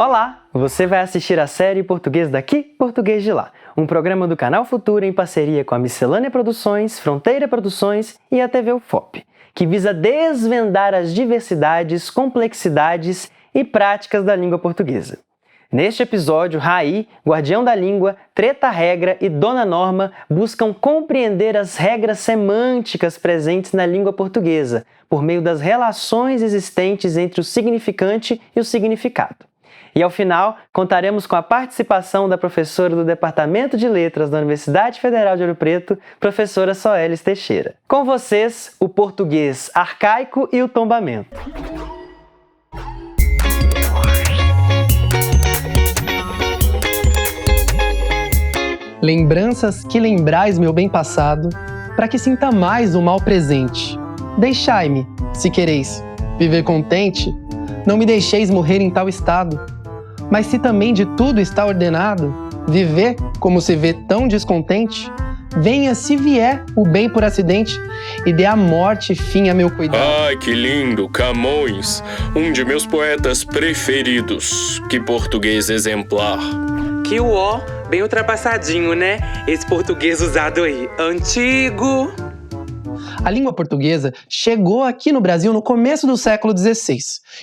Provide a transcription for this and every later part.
Olá! Você vai assistir a série Português daqui, Português de lá, um programa do Canal Futura em parceria com a Miscelânea Produções, Fronteira Produções e a TV UFOP, que visa desvendar as diversidades, complexidades e práticas da língua portuguesa. Neste episódio, Raí, Guardião da Língua, Treta Regra e Dona Norma buscam compreender as regras semânticas presentes na língua portuguesa, por meio das relações existentes entre o significante e o significado. E ao final, contaremos com a participação da professora do Departamento de Letras da Universidade Federal de Ouro Preto, professora Soelis Teixeira. Com vocês, o português arcaico e o tombamento. Lembranças que lembrais meu bem passado, para que sinta mais o mal presente. Deixai-me, se quereis, viver contente, não me deixeis morrer em tal estado. Mas se também de tudo está ordenado, viver como se vê tão descontente, venha se vier o bem por acidente e dê a morte fim a meu cuidado. Ai, que lindo, Camões, um de meus poetas preferidos. Que português exemplar. Que uó, bem ultrapassadinho, né? Esse português usado aí, antigo. A língua portuguesa chegou aqui no Brasil no começo do século XVI.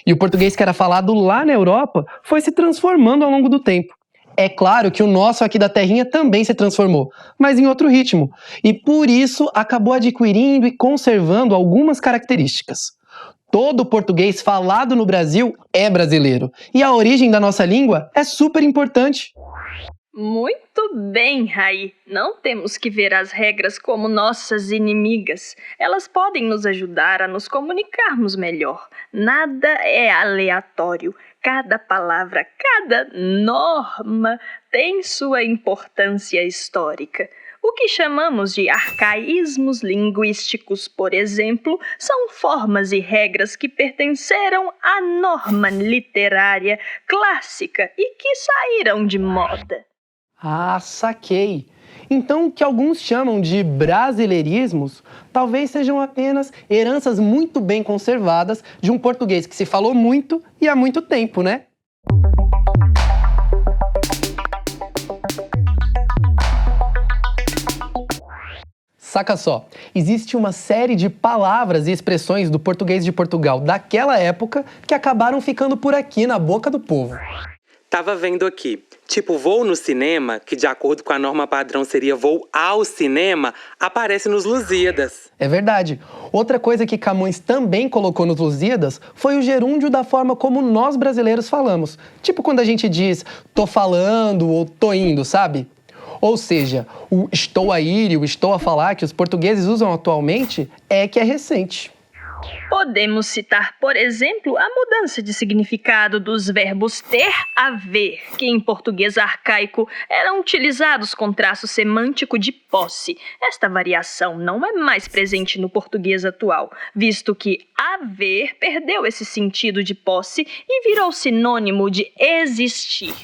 E o português que era falado lá na Europa foi se transformando ao longo do tempo. É claro que o nosso aqui da terrinha também se transformou, mas em outro ritmo. E por isso acabou adquirindo e conservando algumas características. Todo português falado no Brasil é brasileiro. E a origem da nossa língua é super importante. Muito bem, Raí. Não temos que ver as regras como nossas inimigas. Elas podem nos ajudar a nos comunicarmos melhor. Nada é aleatório. Cada palavra, cada norma tem sua importância histórica. O que chamamos de arcaísmos linguísticos, por exemplo, são formas e regras que pertenceram à norma literária clássica e que saíram de moda. Ah, saquei! Então, o que alguns chamam de brasileirismos, talvez sejam apenas heranças muito bem conservadas de um português que se falou muito e há muito tempo, né? Saca só, existe uma série de palavras e expressões do português de Portugal daquela época que acabaram ficando por aqui na boca do povo. Tava vendo aqui, tipo voo no cinema, que de acordo com a norma padrão seria voo ao cinema, aparece nos Lusíadas. É verdade. Outra coisa que Camões também colocou nos Lusíadas foi o gerúndio da forma como nós brasileiros falamos. Tipo quando a gente diz tô falando ou tô indo, sabe? Ou seja, o estou a ir e o estou a falar que os portugueses usam atualmente é que é recente. Podemos citar, por exemplo, a mudança de significado dos verbos ter, haver, que em português arcaico eram utilizados com traço semântico de posse. Esta variação não é mais presente no português atual, visto que haver perdeu esse sentido de posse e virou sinônimo de existir.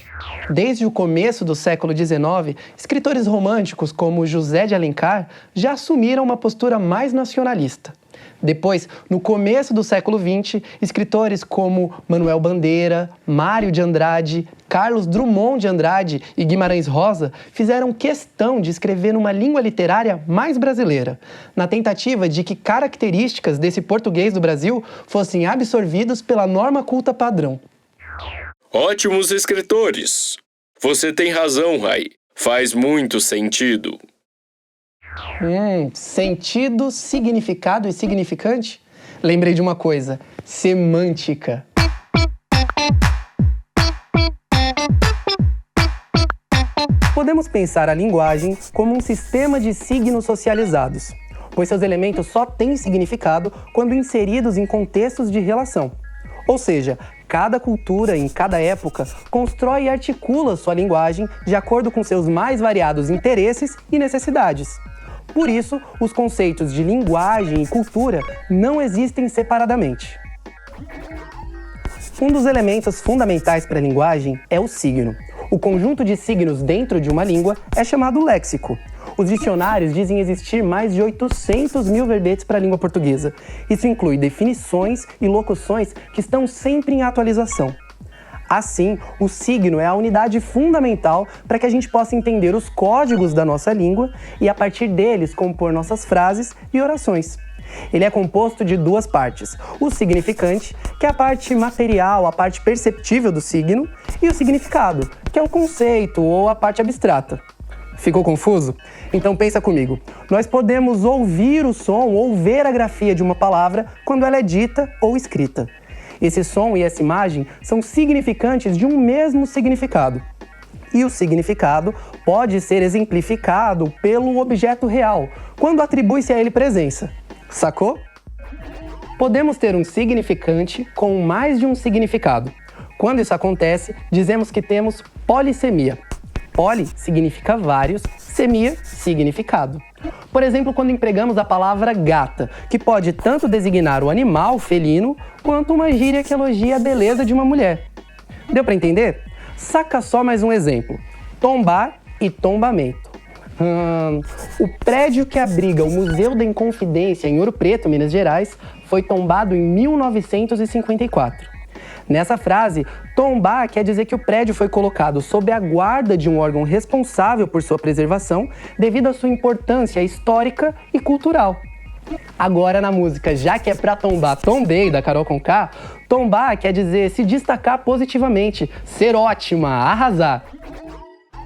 Desde o começo do século XIX, escritores românticos como José de Alencar já assumiram uma postura mais nacionalista. Depois, no começo do século XX, escritores como Manuel Bandeira, Mário de Andrade, Carlos Drummond de Andrade e Guimarães Rosa fizeram questão de escrever numa língua literária mais brasileira, na tentativa de que características desse português do Brasil fossem absorvidos pela norma culta padrão. Ótimos escritores! Você tem razão, Raí. Faz muito sentido. Sentido, significado e significante? Lembrei de uma coisa, semântica. Podemos pensar a linguagem como um sistema de signos socializados, pois seus elementos só têm significado quando inseridos em contextos de relação. Ou seja, cada cultura, em cada época, constrói e articula sua linguagem de acordo com seus mais variados interesses e necessidades. Por isso, os conceitos de linguagem e cultura não existem separadamente. Um dos elementos fundamentais para a linguagem é o signo. O conjunto de signos dentro de uma língua é chamado léxico. Os dicionários dizem existir mais de 800 mil verbetes para a língua portuguesa. Isso inclui definições e locuções que estão sempre em atualização. Assim, o signo é a unidade fundamental para que a gente possa entender os códigos da nossa língua e, a partir deles, compor nossas frases e orações. Ele é composto de duas partes: o significante, que é a parte material, a parte perceptível do signo, e o significado, que é o conceito ou a parte abstrata. Ficou confuso? Então pensa comigo. Nós podemos ouvir o som ou ver a grafia de uma palavra quando ela é dita ou escrita. Esse som e essa imagem são significantes de um mesmo significado. E o significado pode ser exemplificado pelo objeto real, quando atribui-se a ele presença. Sacou? Podemos ter um significante com mais de um significado. Quando isso acontece, dizemos que temos polissemia. Poli significa vários, semia, significado. Por exemplo, quando empregamos a palavra gata, que pode tanto designar o animal felino, quanto uma gíria que elogia a beleza de uma mulher. Deu para entender? Saca só mais um exemplo: tombar e tombamento. O prédio que abriga o Museu da Inconfidência em Ouro Preto, Minas Gerais, foi tombado em 1954. Nessa frase, tombar quer dizer que o prédio foi colocado sob a guarda de um órgão responsável por sua preservação devido à sua importância histórica e cultural. Agora, na música Já Que É Pra Tombar, Tombei, da Carol Conká, tombar quer dizer se destacar positivamente, ser ótima, arrasar.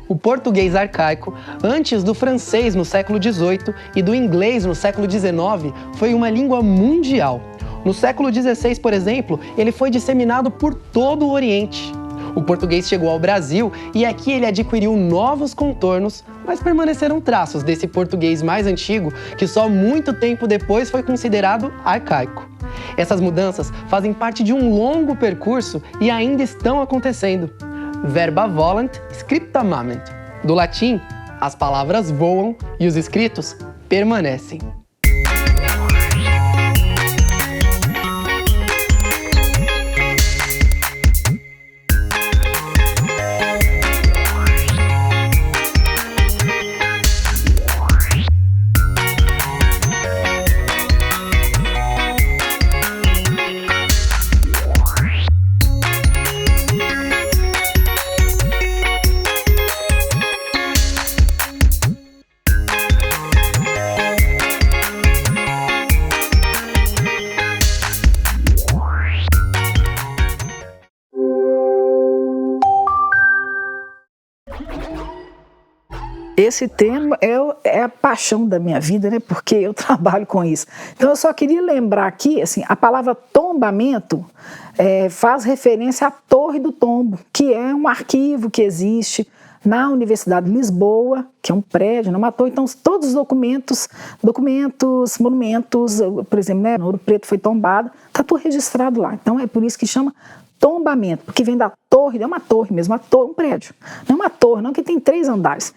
O português arcaico, antes do francês no século XVIII e do inglês no século XIX, foi uma língua mundial. No século XVI, por exemplo, ele foi disseminado por todo o Oriente. O português chegou ao Brasil e aqui ele adquiriu novos contornos, mas permaneceram traços desse português mais antigo que só muito tempo depois foi considerado arcaico. Essas mudanças fazem parte de um longo percurso e ainda estão acontecendo. Verba volant, scripta mament. Do latim, as palavras voam e os escritos permanecem. Esse tema é a paixão da minha vida, né? Porque eu trabalho com isso. Então, eu só queria lembrar aqui, assim, a palavra tombamento faz referência à Torre do Tombo, que é um arquivo que existe na Universidade de Lisboa, que é um prédio, não é uma torre. Então, todos os documentos, monumentos, por exemplo, né, Ouro Preto foi tombado, está tudo registrado lá. Então, é por isso que chama tombamento, porque vem da torre, é uma torre mesmo, um prédio. Não é uma torre, não, que tem 3 andares.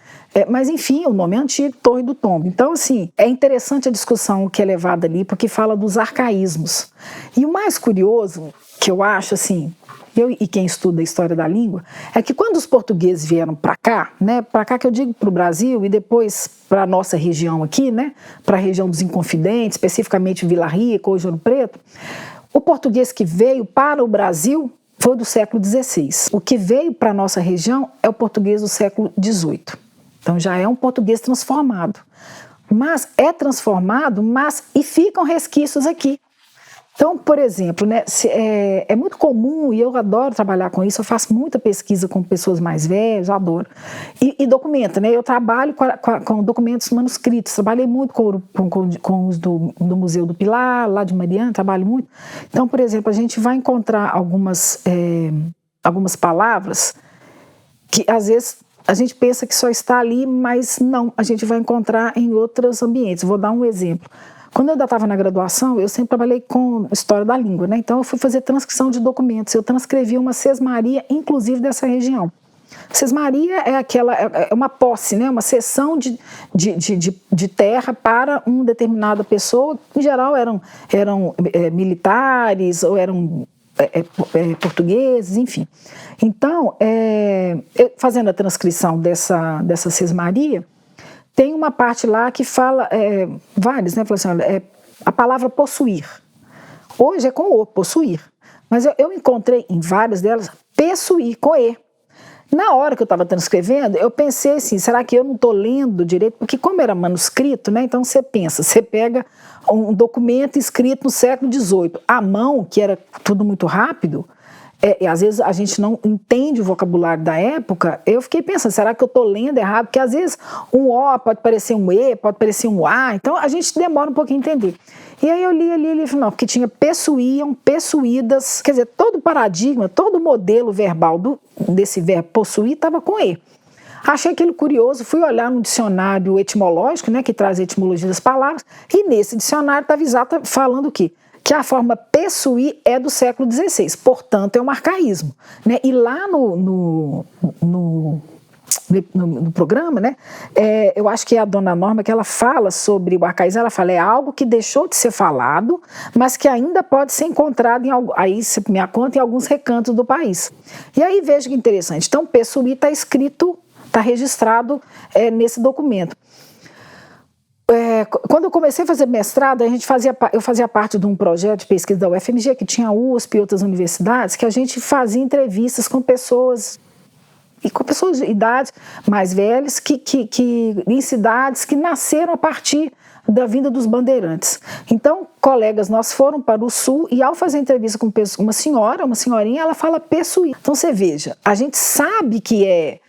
Mas, enfim, o nome é antigo, Torre do Tombo. Então, assim, é interessante a discussão que é levada ali, porque fala dos arcaísmos. E o mais curioso, que eu acho, assim, eu e quem estuda a história da língua, é que quando os portugueses vieram para cá, né, para cá que eu digo para o Brasil e depois para a nossa região aqui, né, para a região dos Inconfidentes, especificamente Vila Rica, hoje Ouro Preto, o português que veio para o Brasil foi do século XVI. O que veio para a nossa região é o português do século XVIII. Então já é um português transformado. Mas é transformado, e ficam resquícios aqui. Então, por exemplo, né, é muito comum, e eu adoro trabalhar com isso, eu faço muita pesquisa com pessoas mais velhas, eu adoro. E documento, né? Eu trabalho com documentos manuscritos, trabalhei muito com os do Museu do Pilar, lá de Mariana, trabalho muito. Então, por exemplo, a gente vai encontrar algumas palavras que, às vezes, a gente pensa que só está ali, mas não, a gente vai encontrar em outros ambientes. Vou dar um exemplo. Quando eu ainda estava na graduação, eu sempre trabalhei com história da língua, né? Então eu fui fazer transcrição de documentos. Eu transcrevi uma sesmaria, inclusive dessa região. Sesmaria é uma posse, né? Uma cessão de terra para uma determinada pessoa. Em geral eram militares ou eram portugueses, enfim. Então, fazendo a transcrição dessa sesmaria, tem uma parte lá que fala, vários, né? Fala assim, a palavra possuir. Hoje é com o possuir. Mas eu encontrei em várias delas Pessuí, com E. Na hora que eu estava transcrevendo, eu pensei assim, será que eu não estou lendo direito? Porque como era manuscrito, né, então você pensa, você pega um documento escrito no século XVIII, à mão, que era tudo muito rápido, às vezes a gente não entende o vocabulário da época, eu fiquei pensando, será que eu estou lendo errado? Porque às vezes um O pode parecer um E, pode parecer um A, então a gente demora um pouquinho a entender. E aí eu li, não, porque tinha pessuíam, pessuídas, quer dizer, todo o paradigma, todo o modelo verbal desse verbo possuir estava com E. Achei aquilo curioso, fui olhar no dicionário etimológico, né, que traz a etimologia das palavras, e nesse dicionário estava falando o quê? Que a forma pessuir é do século XVI, portanto é um arcaísmo. Né? E lá no programa, né, eu acho que é a dona Norma que ela fala sobre o arcaísmo, ela fala, é algo que deixou de ser falado, mas que ainda pode ser encontrado aí se me conta, em alguns recantos do país. E aí veja que interessante, então pessuir está escrito, está registrado nesse documento. Quando eu comecei a fazer mestrado, eu fazia parte de um projeto de pesquisa da UFMG, que tinha a USP e outras universidades, que a gente fazia entrevistas com pessoas de idades mais velhas, em cidades que nasceram a partir da vinda dos bandeirantes. Então, colegas nossos foram para o sul e ao fazer entrevista com uma senhorinha, ela fala pessuí. Então, você veja, a gente sabe que é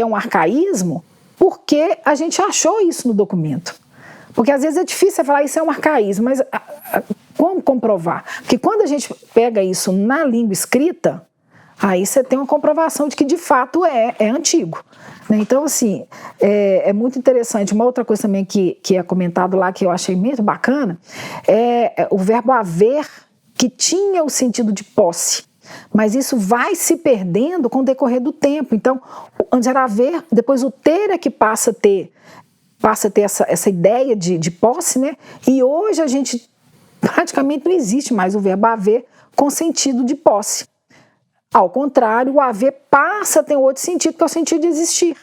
um arcaísmo porque a gente achou isso no documento. Porque às vezes é difícil você falar isso é um arcaísmo, mas como comprovar? Porque quando a gente pega isso na língua escrita, aí você tem uma comprovação de que de fato é antigo. Né? Então, assim, é muito interessante. Uma outra coisa também que é comentado lá, que eu achei muito bacana, é o verbo haver, que tinha o sentido de posse. Mas isso vai se perdendo com o decorrer do tempo. Então, antes era haver, depois o ter é que passa a ter essa ideia de posse, né? E hoje a gente praticamente não existe mais o verbo haver com sentido de posse. Ao contrário, o haver passa a ter outro sentido, que é o sentido de existir.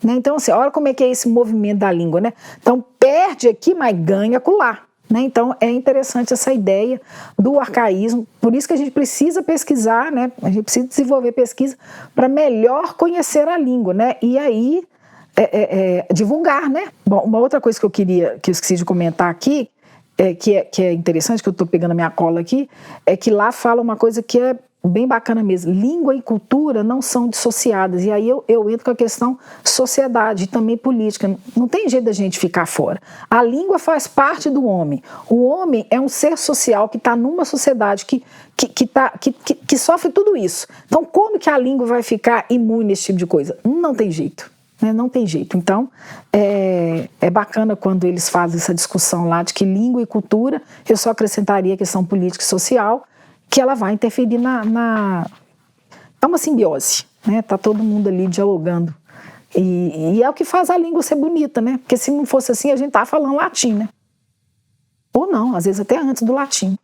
Né? Então, assim, olha como é que é esse movimento da língua, né? Então, perde aqui, mas ganha acolá. Né? Então, é interessante essa ideia do arcaísmo, por isso que a gente precisa pesquisar, né? A gente precisa desenvolver pesquisa para melhor conhecer a língua, né? E aí, divulgar, né? Bom, uma outra coisa que eu esqueci de comentar aqui, que é interessante, que eu estou pegando a minha cola aqui, é que lá fala uma coisa que é bem bacana mesmo, língua e cultura não são dissociadas, e aí eu entro com a questão sociedade e também política, não tem jeito da gente ficar fora. A língua faz parte do homem, o homem é um ser social que está numa sociedade que sofre tudo isso, então como que a língua vai ficar imune a esse tipo de coisa? Não tem jeito. Não tem jeito. Então, é bacana quando eles fazem essa discussão lá de que língua e cultura, eu só acrescentaria a questão política e social, que ela vai interferir é uma simbiose, né? Tá todo mundo ali dialogando. E é o que faz a língua ser bonita, né? Porque se não fosse assim, a gente tá falando latim, né? Ou não, às vezes até antes do latim.